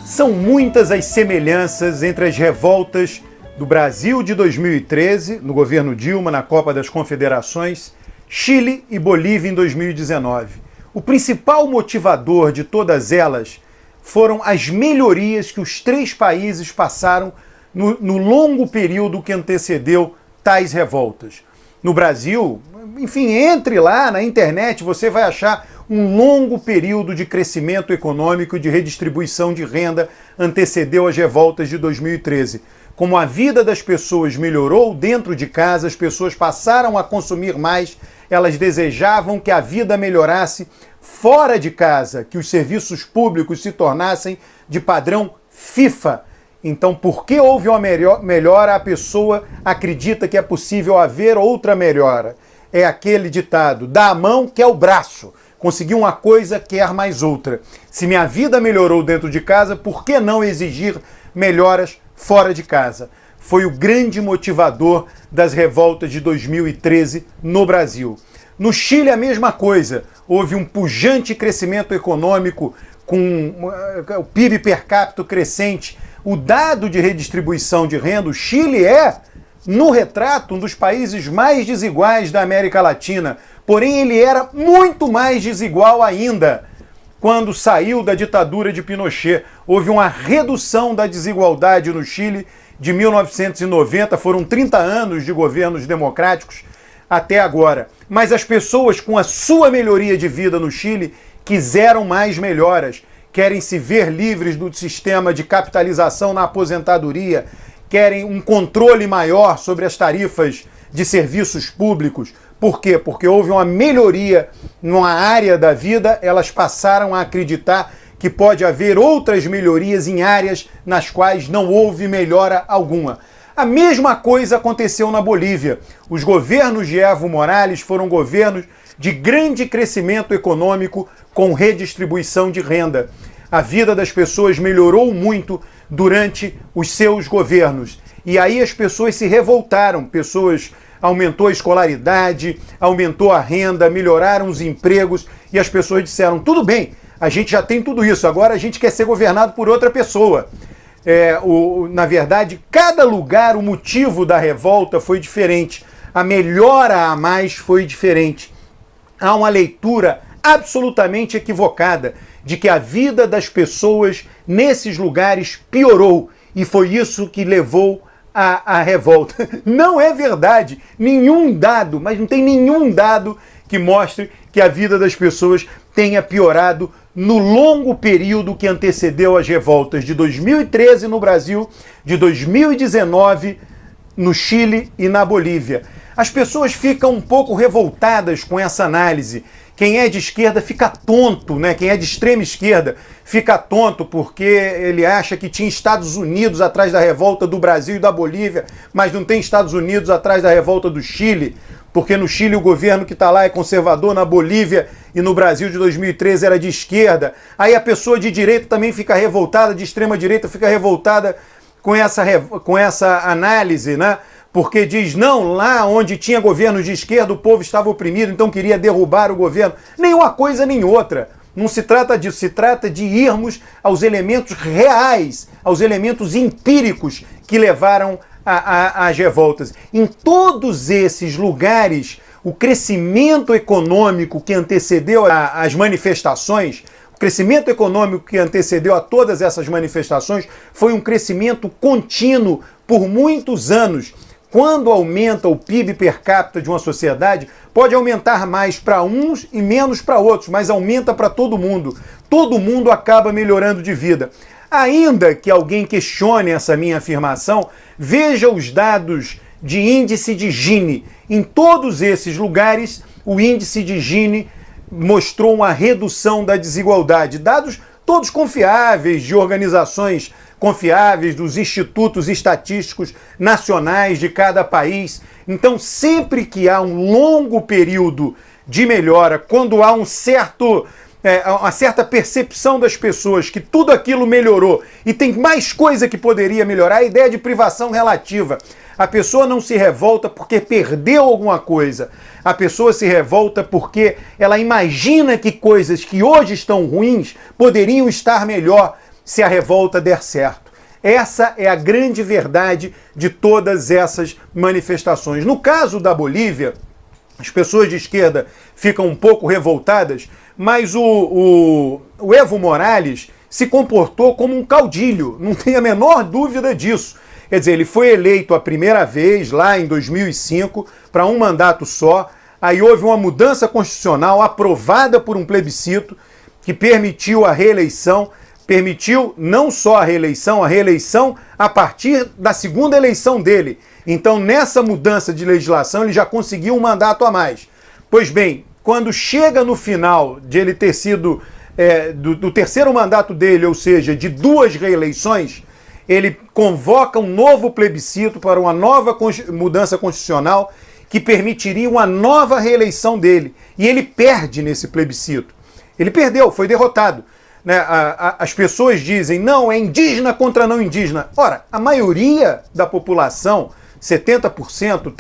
São muitas as semelhanças entre as revoltas do Brasil de 2013, no governo Dilma, na Copa das Confederações, Chile e Bolívia em 2019. O principal motivador de todas elas foram as melhorias que os três países passaram no longo período que antecedeu tais revoltas. No Brasil, enfim, entre lá na internet, você vai achar um longo período de crescimento econômico e de redistribuição de renda antecedeu as revoltas de 2013. Como a vida das pessoas melhorou dentro de casa, as pessoas passaram a consumir mais, elas desejavam que a vida melhorasse fora de casa, que os serviços públicos se tornassem de padrão FIFA. Então, porque houve uma melhora, a pessoa acredita que é possível haver outra melhora. É aquele ditado, dá a mão que é o braço. Conseguir uma coisa, quer mais outra. Se minha vida melhorou dentro de casa, por que não exigir melhoras fora de casa? Foi o grande motivador das revoltas de 2013 no Brasil. No Chile, a mesma coisa. Houve um pujante crescimento econômico, com o PIB per capita crescente. O dado de redistribuição de renda, o Chile é, no retrato, um dos países mais desiguais da América Latina. Porém, ele era muito mais desigual ainda quando saiu da ditadura de Pinochet. Houve uma redução da desigualdade no Chile de 1990, foram 30 anos de governos democráticos até agora. Mas as pessoas, com a sua melhoria de vida no Chile, quiseram mais melhoras. Querem se ver livres do sistema de capitalização na aposentadoria, querem um controle maior sobre as tarifas de serviços públicos. Por quê? Porque houve uma melhoria numa área da vida, elas passaram a acreditar que pode haver outras melhorias em áreas nas quais não houve melhora alguma. A mesma coisa aconteceu na Bolívia. Os governos de Evo Morales foram governos de grande crescimento econômico com redistribuição de renda. A vida das pessoas melhorou muito durante os seus governos. E aí as pessoas se revoltaram, aumentou a escolaridade, aumentou a renda, melhoraram os empregos e as pessoas disseram, tudo bem, a gente já tem tudo isso, agora a gente quer ser governado por outra pessoa. Na verdade, cada lugar, o motivo da revolta foi diferente, a melhora a mais foi diferente. Há uma leitura absolutamente equivocada de que a vida das pessoas nesses lugares piorou e foi isso que levou a revolta. Não é verdade. Nenhum dado, mas não tem nenhum dado que mostre que a vida das pessoas tenha piorado no longo período que antecedeu as revoltas de 2013 no Brasil, de 2019 no Chile e na Bolívia. As pessoas ficam um pouco revoltadas com essa análise. Quem é de esquerda fica tonto, né? Quem é de extrema esquerda fica tonto porque ele acha que tinha Estados Unidos atrás da revolta do Brasil e da Bolívia, mas não tem Estados Unidos atrás da revolta do Chile, porque no Chile o governo que está lá é conservador, na Bolívia e no Brasil de 2013 era de esquerda. Aí a pessoa de direita também fica revoltada, de extrema direita fica revoltada com essa análise, né? Porque diz, não, lá onde tinha governo de esquerda o povo estava oprimido, então queria derrubar o governo. Nem uma coisa nem outra. Não se trata disso, se trata de irmos aos elementos reais, aos elementos empíricos que levaram às revoltas. Em todos esses lugares, o crescimento econômico que antecedeu as manifestações, o crescimento econômico que antecedeu a todas essas manifestações foi um crescimento contínuo por muitos anos. Quando aumenta o PIB per capita de uma sociedade, pode aumentar mais para uns e menos para outros, mas aumenta para todo mundo. Todo mundo acaba melhorando de vida. Ainda que alguém questione essa minha afirmação, veja os dados de índice de Gini. Em todos esses lugares, o índice de Gini mostrou uma redução da desigualdade. Dados todos confiáveis, de organizações confiáveis, dos institutos estatísticos nacionais de cada país. Então, sempre que há um longo período de melhora, quando há uma certa percepção das pessoas que tudo aquilo melhorou e tem mais coisa que poderia melhorar, a ideia de privação relativa. A pessoa não se revolta porque perdeu alguma coisa. A pessoa se revolta porque ela imagina que coisas que hoje estão ruins poderiam estar melhor. se a revolta der certo. Essa é a grande verdade de todas essas manifestações. No caso da Bolívia, as pessoas de esquerda ficam um pouco revoltadas, mas o Evo Morales se comportou como um caudilho, não tem a menor dúvida disso. Quer dizer, ele foi eleito a primeira vez, lá em 2005, para um mandato só. Aí houve uma mudança constitucional aprovada por um plebiscito que permitiu a reeleição, permitiu não só a reeleição a partir da segunda eleição dele. Então, nessa mudança de legislação, ele já conseguiu um mandato a mais. Pois bem, quando chega no final de ele ter sido do terceiro mandato dele, ou seja, de 2 reeleições, ele convoca um novo plebiscito para uma nova mudança constitucional que permitiria uma nova reeleição dele. E ele perde nesse plebiscito. Ele perdeu, foi derrotado. Né? As pessoas dizem, não, é indígena contra não indígena. Ora, a maioria da população, 70%,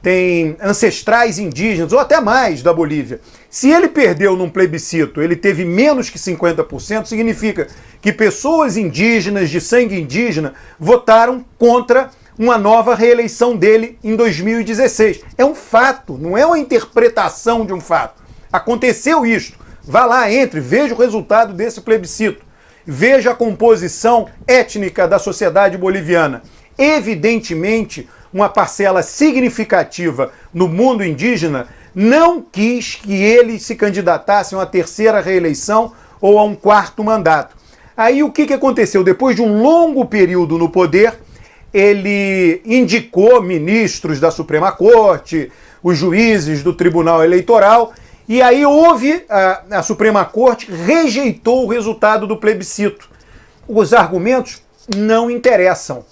tem ancestrais indígenas, ou até mais, da Bolívia. Se ele perdeu num plebiscito, ele teve menos que 50%, significa que pessoas indígenas, de sangue indígena, votaram contra uma nova reeleição dele em 2016. É um fato, não é uma interpretação de um fato. Aconteceu isto. Vá lá, entre, veja o resultado desse plebiscito. Veja a composição étnica da sociedade boliviana. Evidentemente, uma parcela significativa no mundo indígena não quis que ele se candidatasse a uma terceira reeleição ou a um 4º mandato. Aí o que aconteceu? Depois de um longo período no poder, ele indicou ministros da Suprema Corte, os juízes do Tribunal Eleitoral, e aí a Suprema Corte rejeitou o resultado do plebiscito. Os argumentos não interessam.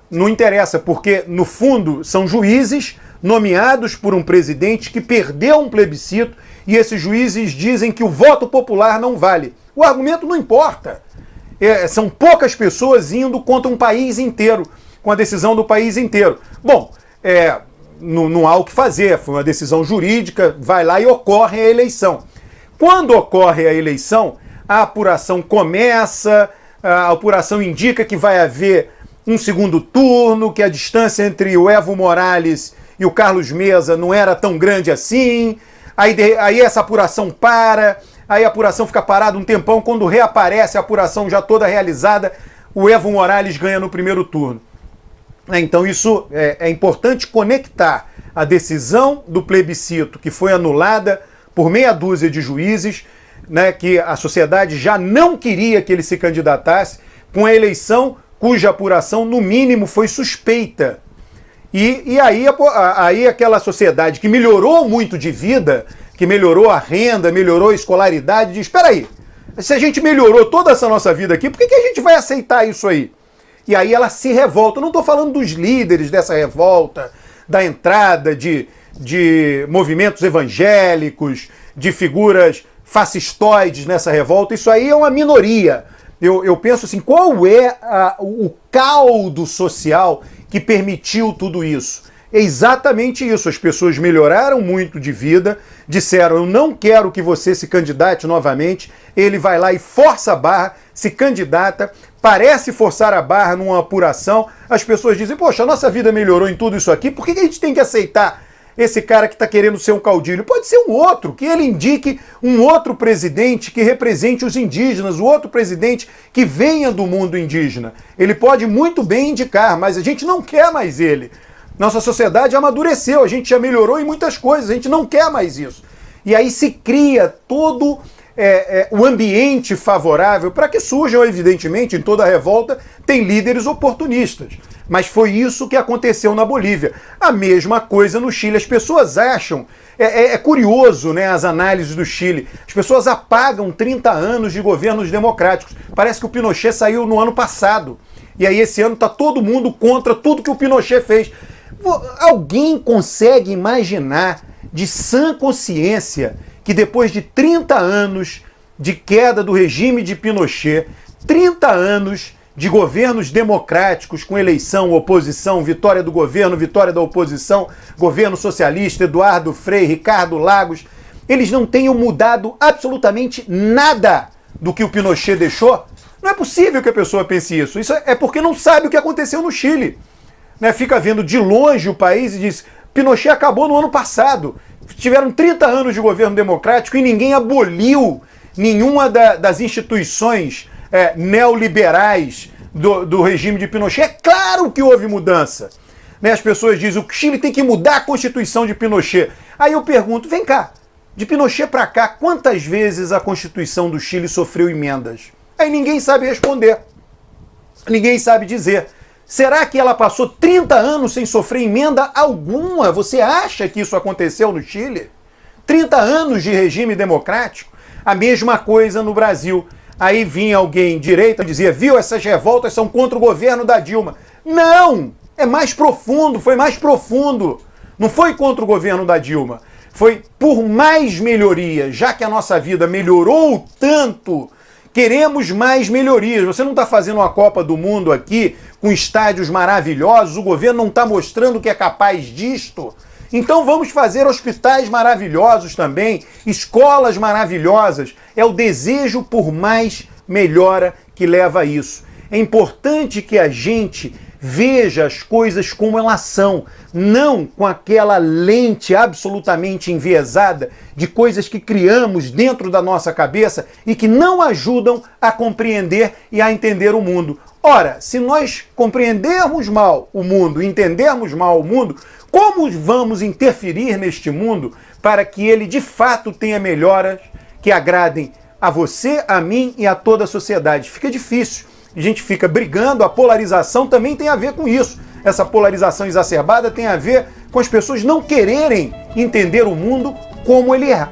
Não interessa, porque, no fundo, são juízes nomeados por um presidente que perdeu um plebiscito e esses juízes dizem que o voto popular não vale. O argumento não importa. São poucas pessoas indo contra um país inteiro, com a decisão do país inteiro. Bom, não há o que fazer, foi uma decisão jurídica, vai lá e ocorre a eleição. Quando ocorre a eleição, a apuração começa, a apuração indica que vai haver um segundo turno, que a distância entre o Evo Morales e o Carlos Mesa não era tão grande assim, aí essa apuração para, aí a apuração fica parada um tempão, quando reaparece a apuração já toda realizada, o Evo Morales ganha no primeiro turno. Então isso é importante conectar a decisão do plebiscito, que foi anulada por meia dúzia de juízes, né, que a sociedade já não queria que ele se candidatasse, com a eleição cuja apuração, no mínimo, foi suspeita. E aí aquela sociedade que melhorou muito de vida, que melhorou a renda, melhorou a escolaridade, diz, espera aí, se a gente melhorou toda essa nossa vida aqui, por que a gente vai aceitar isso aí? E aí ela se revolta. Eu não estou falando dos líderes dessa revolta, da entrada de movimentos evangélicos, de figuras fascistoides nessa revolta. Isso aí é uma minoria. Eu penso assim, qual é o caldo social que permitiu tudo isso? É exatamente isso. As pessoas melhoraram muito de vida, disseram, eu não quero que você se candidate novamente. Ele vai lá e força a barra, se candidata, parece forçar a barra numa apuração. As pessoas dizem, poxa, a nossa vida melhorou em tudo isso aqui, por que a gente tem que aceitar esse cara que está querendo ser um caudilho? Pode ser um outro, que ele indique um outro presidente que represente os indígenas, o outro presidente que venha do mundo indígena. Ele pode muito bem indicar, mas a gente não quer mais ele. Nossa sociedade amadureceu, a gente já melhorou em muitas coisas, a gente não quer mais isso. E aí se cria todo o ambiente favorável para que surjam, evidentemente, em toda a revolta, tem líderes oportunistas. Mas foi isso que aconteceu na Bolívia. A mesma coisa no Chile. As pessoas acham... É curioso, né, as análises do Chile. As pessoas apagam 30 anos de governos democráticos. Parece que o Pinochet saiu no ano passado. E aí esse ano está todo mundo contra tudo que o Pinochet fez. Alguém consegue imaginar, de sã consciência, que depois de 30 anos de queda do regime de Pinochet, 30 anos de governos democráticos com eleição, oposição, vitória do governo, vitória da oposição, governo socialista, Eduardo Frei, Ricardo Lagos, eles não tenham mudado absolutamente nada do que o Pinochet deixou? Não é possível que a pessoa pense isso. Isso é porque não sabe o que aconteceu no Chile. Né? Fica vendo de longe o país e diz: Pinochet acabou no ano passado. Tiveram 30 anos de governo democrático e ninguém aboliu nenhuma das instituições neoliberais do regime de Pinochet. É claro que houve mudança. Né? As pessoas dizem: o Chile tem que mudar a Constituição de Pinochet. Aí eu pergunto: vem cá, de Pinochet para cá, quantas vezes a Constituição do Chile sofreu emendas? Aí ninguém sabe responder. Ninguém sabe dizer. Será que ela passou 30 anos sem sofrer emenda alguma? Você acha que isso aconteceu no Chile? 30 anos de regime democrático? A mesma coisa no Brasil. Aí vinha alguém direita e dizia: viu, essas revoltas são contra o governo da Dilma. Não! É mais profundo, foi mais profundo. Não foi contra o governo da Dilma. Foi por mais melhorias. Já que a nossa vida melhorou tanto, queremos mais melhorias. Você não está fazendo uma Copa do Mundo aqui com estádios maravilhosos, o governo não está mostrando que é capaz disto. Então vamos fazer hospitais maravilhosos também, escolas maravilhosas. É o desejo por mais melhora que leva a isso. É importante que a gente veja as coisas como elas são, não com aquela lente absolutamente enviesada de coisas que criamos dentro da nossa cabeça e que não ajudam a compreender e a entender o mundo. Ora, se nós compreendermos mal o mundo, entendermos mal o mundo, como vamos interferir neste mundo para que ele de fato tenha melhoras que agradem a você, a mim e a toda a sociedade? Fica difícil. A gente fica brigando, a polarização também tem a ver com isso. Essa polarização exacerbada tem a ver com as pessoas não quererem entender o mundo como ele é.